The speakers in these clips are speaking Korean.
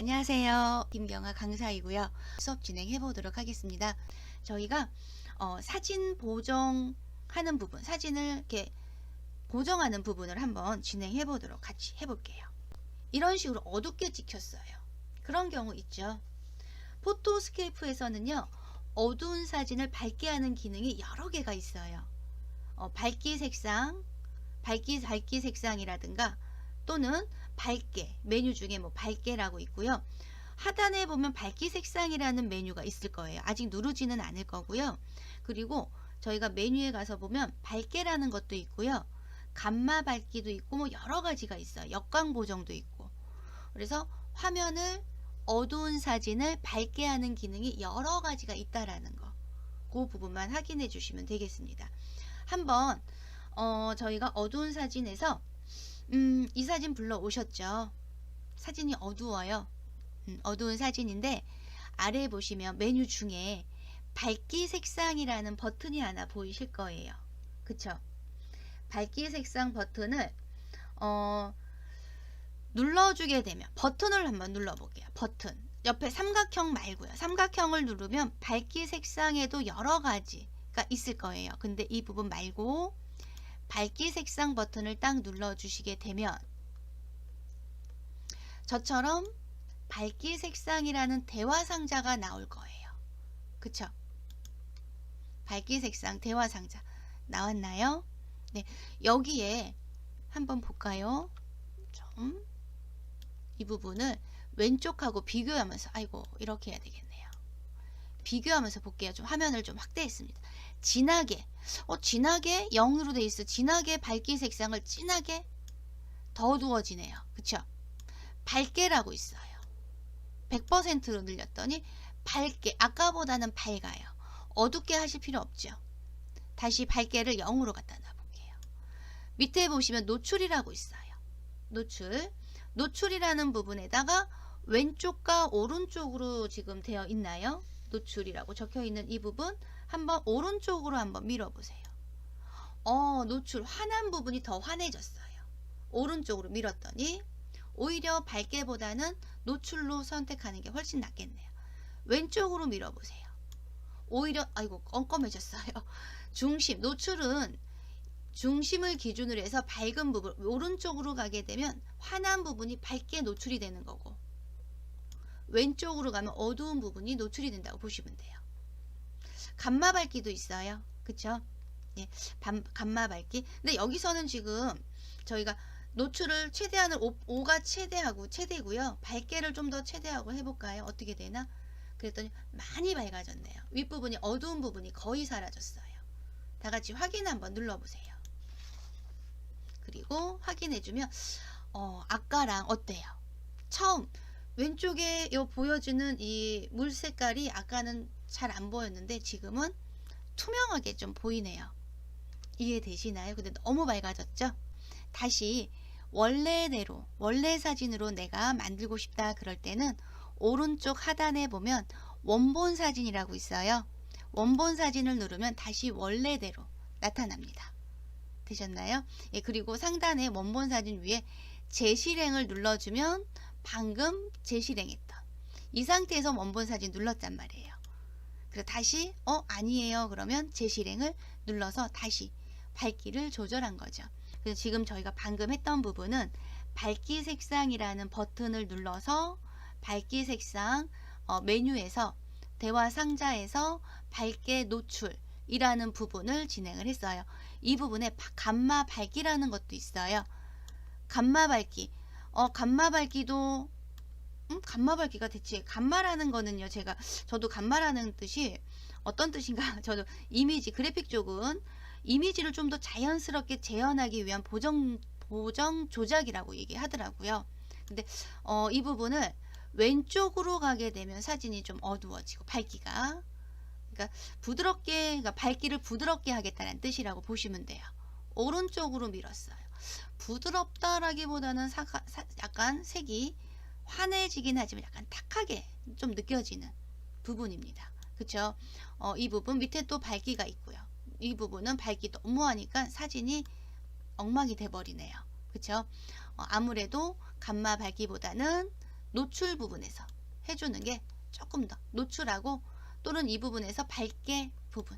안녕하세요. 김경아 강사이고요. 수업 진행해 보도록 하겠습니다. 저희가 사진 보정하는 부분, 사진을 이렇게 보정하는 부분을 한번 진행해 보도록 같이 해볼게요. 이런 식으로 어둡게 찍혔어요. 그런 경우 있죠. 포토스케이프에서는요, 어두운 사진을 밝게 하는 기능이 여러 개가 있어요. 밝기 색상, 밝기 색상이라든가 또는 밝게, 메뉴 중에 뭐 밝게라고 있고요. 하단에 보면 밝기 색상이라는 메뉴가 있을 거예요. 아직 누르지는 않을 거고요. 그리고 저희가 메뉴에 가서 보면 밝게라는 것도 있고요. 감마 밝기도 있고 뭐 여러 가지가 있어요. 역광 보정도 있고. 그래서 화면을 어두운 사진을 밝게 하는 기능이 여러 가지가 있다라는 거. 그 부분만 확인해 주시면 되겠습니다. 한번 저희가 어두운 사진에서 이 사진 불러 오셨죠? 사진이 어두워요. 어두운 사진인데 아래에 보시면 메뉴 중에 밝기 색상이라는 버튼이 하나 보이실 거예요. 그쵸? 밝기 색상 버튼을 눌러주게 되면 버튼을 한번 눌러볼게요. 버튼 옆에 삼각형 말고요. 삼각형을 누르면 밝기 색상에도 여러 가지가 있을 거예요. 근데 이 부분 말고 밝기 색상 버튼을 딱 눌러주시게 되면 저처럼 밝기 색상이라는 대화 상자가 나올 거예요. 그쵸? 밝기 색상 대화 상자 나왔나요? 네, 여기에 한번 볼까요? 좀 이 부분을 왼쪽하고 비교하면서 아이고 이렇게 해야 되겠네요. 비교하면서 볼게요. 좀 화면을 좀 확대했습니다. 진하게 진하게 0으로 돼 있어. 진하게 밝기 색상을 진하게 더 어두워지네요. 그쵸? 밝게라고 있어요. 100%로 늘렸더니 밝게, 아까보다는 밝아요. 어둡게 하실 필요 없죠. 다시 밝게를 0으로 갖다 놔볼게요. 밑에 보시면 노출이라고 있어요. 노출이라는 부분에다가 왼쪽과 오른쪽으로 지금 되어 있나요? 노출이라고 적혀 있는 이 부분 한번 오른쪽으로 한번 밀어보세요. 노출 환한 부분이 더 환해졌어요. 오른쪽으로 밀었더니 오히려 밝게보다는 노출로 선택하는 게 훨씬 낫겠네요. 왼쪽으로 밀어보세요. 오히려 아이고 껌껌해졌어요. 노출은 중심을 기준으로 해서 밝은 부분 오른쪽으로 가게 되면 환한 부분이 밝게 노출이 되는 거고 왼쪽으로 가면 어두운 부분이 노출이 된다고 보시면 돼요. 감마 밝기도 있어요. 그쵸? 예, 감마 밝기. 근데 여기서는 지금 저희가 노출을 최대한을 5가 최대고요. 밝게를 좀 더 최대하고 해볼까요? 어떻게 되나? 그랬더니 많이 밝아졌네요. 윗부분이 어두운 부분이 거의 사라졌어요. 다 같이 확인 한번 눌러보세요. 그리고 확인해주면 아까랑 어때요? 처음 왼쪽에 보여주는 이 물 색깔이 아까는 잘 안 보였는데 지금은 투명하게 좀 보이네요. 이해되시나요? 근데 너무 밝아졌죠? 다시 원래대로 원래 사진으로 내가 만들고 싶다 그럴 때는 오른쪽 하단에 보면 원본 사진이라고 있어요. 원본 사진을 누르면 다시 원래대로 나타납니다. 되셨나요? 예, 그리고 상단에 원본 사진 위에 재실행을 눌러주면 방금 재실행했던 이 상태에서 원본 사진 눌렀단 말이에요. 그래서 다시 아니에요 그러면 재실행을 눌러서 다시 밝기를 조절한 거죠. 그래서 지금 저희가 방금 했던 부분은 밝기 색상이라는 버튼을 눌러서 밝기 색상 메뉴에서 대화 상자에서 밝게 노출이라는 부분을 진행을 했어요. 이 부분에 감마 밝기라는 것도 있어요. 감마 밝기. 감마 밝기도 감마 밝기가 대체 감마라는 거는요. 저도 감마라는 뜻이 어떤 뜻인가 저도 이미지 그래픽 쪽은 이미지를 좀 더 자연스럽게 재현하기 위한 보정 조작이라고 얘기하더라고요. 근데 이 부분을 왼쪽으로 가게 되면 사진이 좀 어두워지고 밝기가 그러니까 그러니까 밝기를 부드럽게 하겠다는 뜻이라고 보시면 돼요. 오른쪽으로 밀었어요. 부드럽다라기보다는 약간 색이 환해지긴 하지만 약간 탁하게 좀 느껴지는 부분입니다. 그쵸? 이 부분 밑에 또 밝기가 있고요. 이 부분은 밝기 너무 하니까 사진이 엉망이 돼버리네요. 그쵸? 아무래도 감마 밝기보다는 노출 부분에서 해주는 게 조금 더 노출하고, 또는 이 부분에서 밝게 부분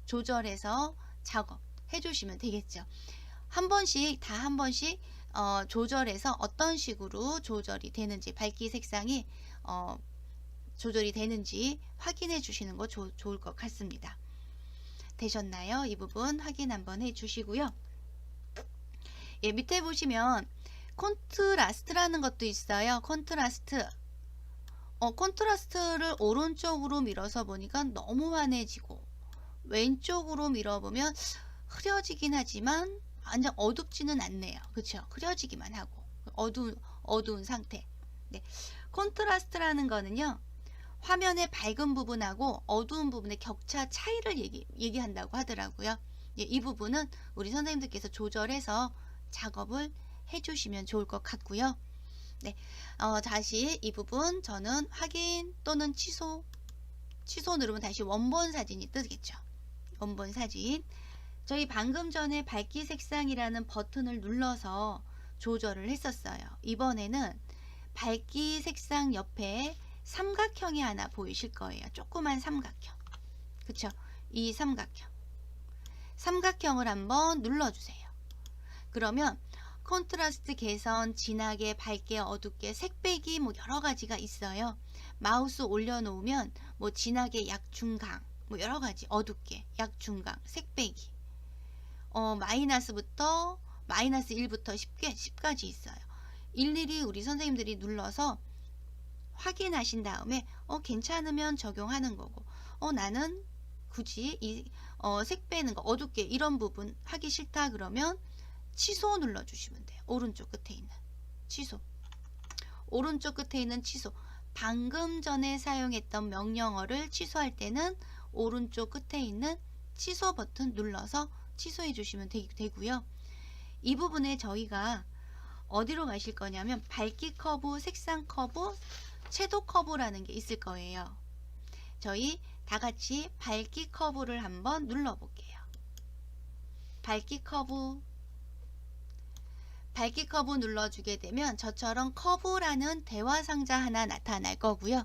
조절해서 작업 해주시면 되겠죠. 한 번씩 한 번씩 조절해서 어떤 식으로 조절이 되는지, 밝기 색상이 조절이 되는지 확인해 주시는 거 좋을 것 같습니다. 되셨나요? 이 부분 확인 한번 해 주시고요. 예, 밑에 보시면 콘트라스트라는 것도 있어요. 콘트라스트. 콘트라스트를 오른쪽으로 밀어서 보니까 너무 환해지고, 왼쪽으로 밀어보면 흐려지긴 하지만 완전 어둡지는 않네요. 그쵸? 흐려지기만 하고 어두운 상태. 네. 콘트라스트라는 거는요, 화면의 밝은 부분하고 어두운 부분의 격차 차이를 얘기한다고 하더라고요. 예, 이 부분은 우리 선생님들께서 조절해서 작업을 해주시면 좋을 것 같고요. 네, 다시 이 부분 저는 확인 또는 취소 누르면 다시 원본 사진이 뜨겠죠. 원본 사진. 저희 방금 전에 밝기 색상이라는 버튼을 눌러서 조절을 했었어요. 이번에는 밝기 색상 옆에 삼각형이 하나 보이실 거예요. 조그만 삼각형. 그쵸? 이 삼각형을 한번 눌러주세요. 그러면 콘트라스트 개선, 진하게, 밝게, 어둡게, 색배기 뭐 여러 가지가 있어요. 마우스 올려놓으면 뭐 진하게, 약중강, 뭐 여러 가지, 어둡게, 약중강, 색배기, 마이너스부터 마이너스 1부터 10까지 있어요. 일일이 우리 선생님들이 눌러서 확인하신 다음에 괜찮으면 적용하는 거고, 나는 굳이 이 색 빼는 거, 어둡게 이런 부분 하기 싫다 그러면 취소 눌러주시면 돼요. 오른쪽 끝에 있는 취소. 오른쪽 끝에 있는 취소. 방금 전에 사용했던 명령어를 취소할 때는 오른쪽 끝에 있는 취소 버튼 눌러서 취소해 주시면 되고요. 이 부분에 저희가 어디로 가실 거냐면 밝기 커브, 색상 커브, 채도 커브라는 게 있을 거예요. 저희 다 같이 밝기 커브를 한번 눌러 볼게요. 밝기 커브 눌러주게 되면 저처럼 커브라는 대화 상자 하나 나타날 거고요.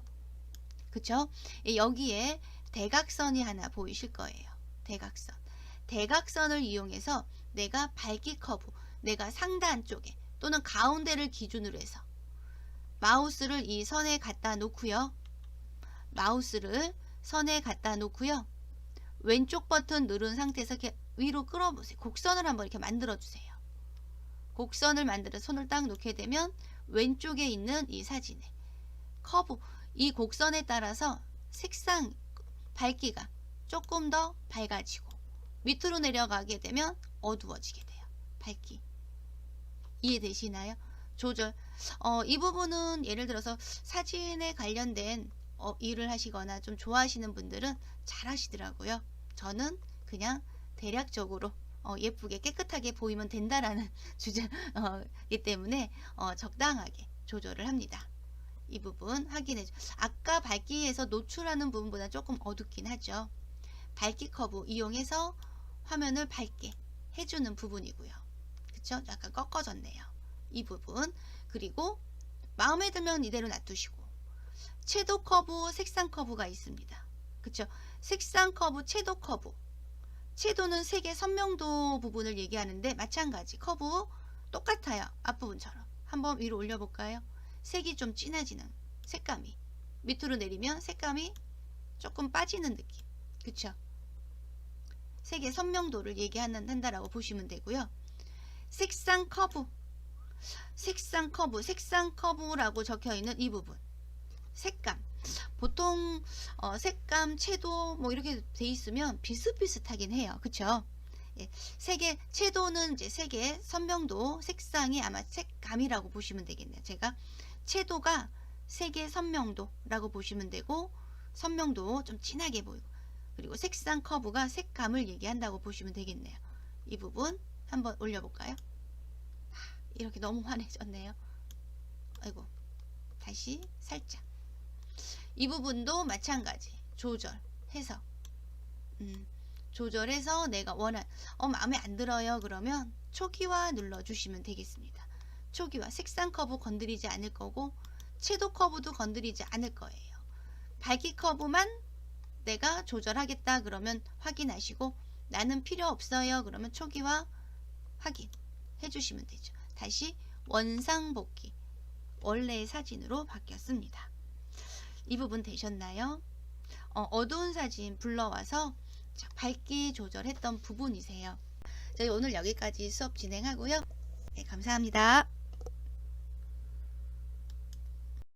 그쵸? 여기에 대각선이 하나 보이실 거예요. 대각선을 이용해서 내가 밝기 커브, 내가 상단 쪽에 또는 가운데를 기준으로 해서 마우스를 이 선에 갖다 놓고요. 왼쪽 버튼 누른 상태에서 이렇게 위로 끌어보세요. 곡선을 한번 이렇게 만들어 주세요. 곡선을 만들어 손을 딱 놓게 되면 왼쪽에 있는 이 사진에 커브, 이 곡선에 따라서 색상 밝기가 조금 더 밝아지고, 밑으로 내려가게 되면 어두워지게 돼요. 밝기 이해되시나요? 조절. 이 부분은 예를 들어서 사진에 관련된 일을 하시거나 좀 좋아하시는 분들은 잘 하시더라고요. 저는 그냥 대략적으로 예쁘게 깨끗하게 보이면 된다라는 주제이기 때문에 적당하게 조절을 합니다. 이 부분 확인해 줘. 아까 밝기에서 노출하는 부분보다 조금 어둡긴 하죠. 밝기 커브 이용해서 화면을 밝게 해주는 부분이고요. 그쵸? 약간 꺾어졌네요. 이 부분. 그리고 마음에 들면 이대로 놔두시고, 채도 커브, 색상 커브가 있습니다. 그쵸? 색상 커브, 채도 커브. 채도는 색의 선명도 부분을 얘기하는데 마찬가지 커브 똑같아요. 앞부분처럼. 한번 위로 올려볼까요? 색이 좀 진해지는 색감이, 밑으로 내리면 색감이 조금 빠지는 느낌. 그쵸? 색의 선명도를 얘기한다라고 보시면 되고요. 색상 커브라고 적혀있는 이 부분, 색감. 보통 색감, 채도 뭐 이렇게 돼 있으면 비슷비슷하긴 해요. 그쵸? 예, 색의 채도는 이제 색의 선명도, 색상이 아마 색감이라고 보시면 되겠네요. 제가 채도가 색의 선명도라고 보시면 되고, 선명도 좀 진하게 보이고, 그리고 색상 커브가 색감을 얘기한다고 보시면 되겠네요. 이 부분 한번 올려볼까요? 이렇게 너무 환해졌네요. 아이고, 다시 살짝. 이 부분도 마찬가지 조절해서 내가 원한 마음에 안 들어요 그러면 초기화 눌러주시면 되겠습니다. 초기화, 색상 커브 건드리지 않을 거고 채도 커브도 건드리지 않을 거예요. 밝기 커브만 내가 조절하겠다 그러면 확인하시고, 나는 필요 없어요 그러면 초기화 확인해 주시면 되죠. 다시 원상복귀, 원래의 사진으로 바뀌었습니다. 이 부분 되셨나요? 어두운 사진 불러와서 밝기 조절했던 부분이세요. 저희 오늘 여기까지 수업 진행하고요. 네, 감사합니다.